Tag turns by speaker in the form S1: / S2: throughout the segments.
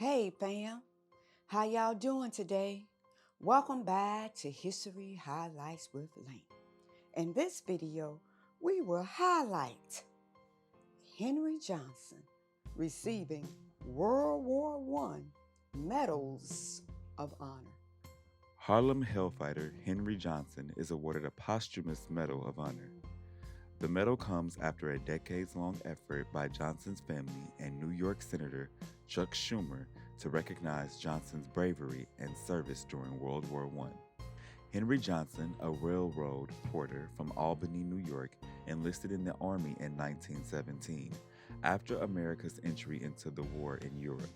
S1: Hey fam, how y'all doing today? Welcome back to History Highlights with Laney. In this video, we will highlight Henry Johnson receiving World War I Medals of Honor.
S2: Harlem Hellfighter Henry Johnson is awarded a posthumous Medal of Honor. The medal comes after a decades-long effort by Johnson's family and New York Senator Chuck Schumer to recognize Johnson's bravery and service during World War I. Henry Johnson, a railroad porter from Albany, New York, enlisted in the Army in 1917 after America's entry into the war in Europe.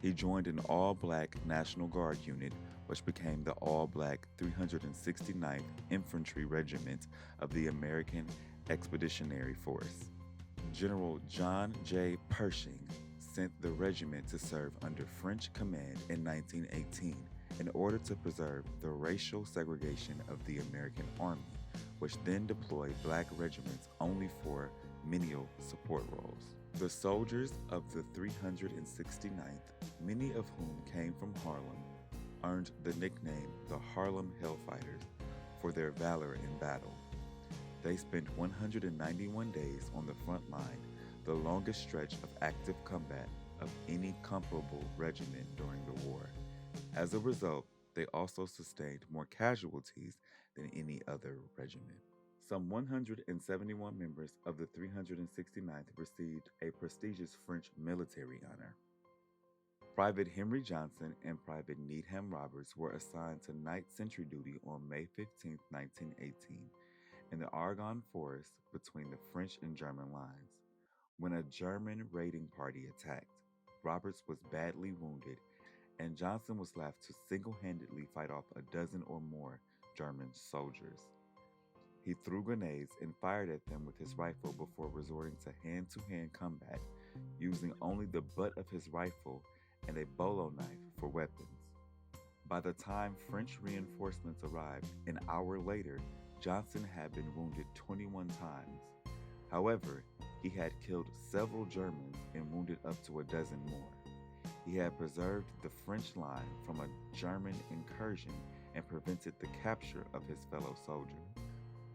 S2: He joined an all-black National Guard unit, which became the all-black 369th Infantry Regiment of the American Expeditionary Force. General John J. Pershing sent the regiment to serve under French command in 1918 in order to preserve the racial segregation of the American Army, which then deployed black regiments only for menial support roles. The soldiers of the 369th, many of whom came from Harlem, earned the nickname the Harlem Hellfighters for their valor in battle. They spent 191 days on the front line, the longest stretch of active combat of any comparable regiment during the war. As a result, they also sustained more casualties than any other regiment. Some 171 members of the 369th received a prestigious French military honor. Private Henry Johnson and Private Needham Roberts were assigned to night sentry duty on May 15, 1918, in the Argonne Forest between the French and German lines. When a German raiding party attacked, Roberts was badly wounded, and Johnson was left to single-handedly fight off a dozen or more German soldiers. He threw grenades and fired at them with his rifle before resorting to hand-to-hand combat, using only the butt of his rifle and a bolo knife for weapons. By the time French reinforcements arrived an hour later, Johnson had been wounded 21 times. However, he had killed several Germans and wounded up to a dozen more. He had preserved the French line from a German incursion and prevented the capture of his fellow soldier.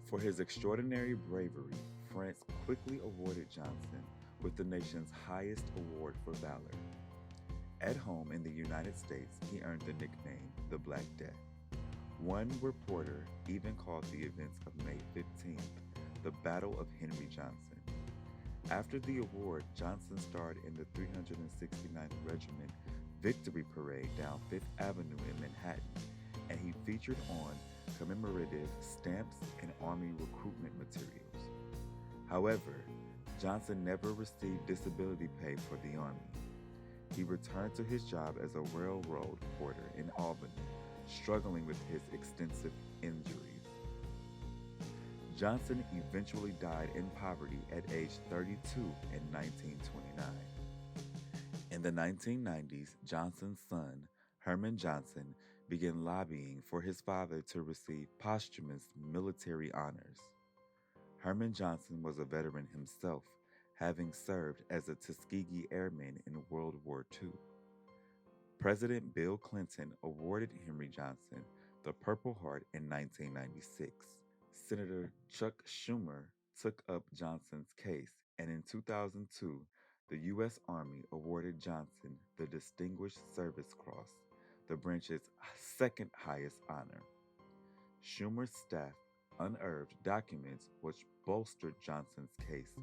S2: For his extraordinary bravery, France quickly awarded Johnson with the nation's highest award for valor. At home in the United States, he earned the nickname the Black Death. One reporter even called the events of May 15th the Battle of Henry Johnson. After the award, Johnson starred in the 369th Regiment Victory Parade down Fifth Avenue in Manhattan, and he featured on commemorative stamps and Army recruitment materials. However, Johnson never received disability pay for the Army. He returned to his job as a railroad porter in Albany, struggling with his extensive injuries. Johnson eventually died in poverty at age 32 in 1929. In the 1990s, Johnson's son, Herman Johnson, began lobbying for his father to receive posthumous military honors. Herman Johnson was a veteran himself, having served as a Tuskegee Airman in World War II. President Bill Clinton awarded Henry Johnson the Purple Heart in 1996. Senator Chuck Schumer took up Johnson's case, and in 2002, the U.S. Army awarded Johnson the Distinguished Service Cross, the branch's second highest honor. Schumer's staff unearthed documents which bolstered Johnson's case,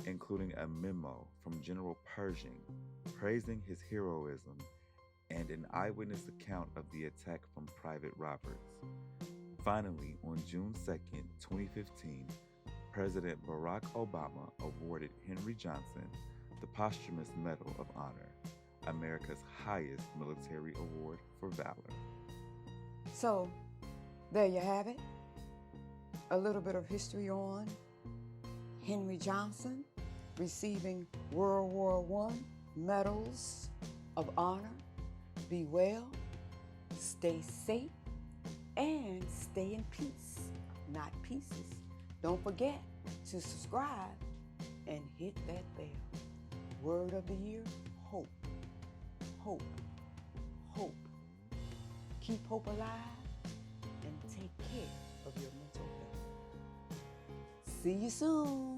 S2: including a memo from General Pershing praising his heroism and an eyewitness account of the attack from Private Roberts. Finally, on June 2, 2015, President Barack Obama awarded Henry Johnson the posthumous Medal of Honor, America's highest military award for valor.
S1: So, there you have it. A little bit of history on Henry Johnson receiving World War I Medals of Honor. Be well, stay safe, and stay in peace, not pieces. Don't forget to subscribe and hit that bell. Word of the year, hope. hope. Hope. Keep hope alive and take care of your mental health. See you soon.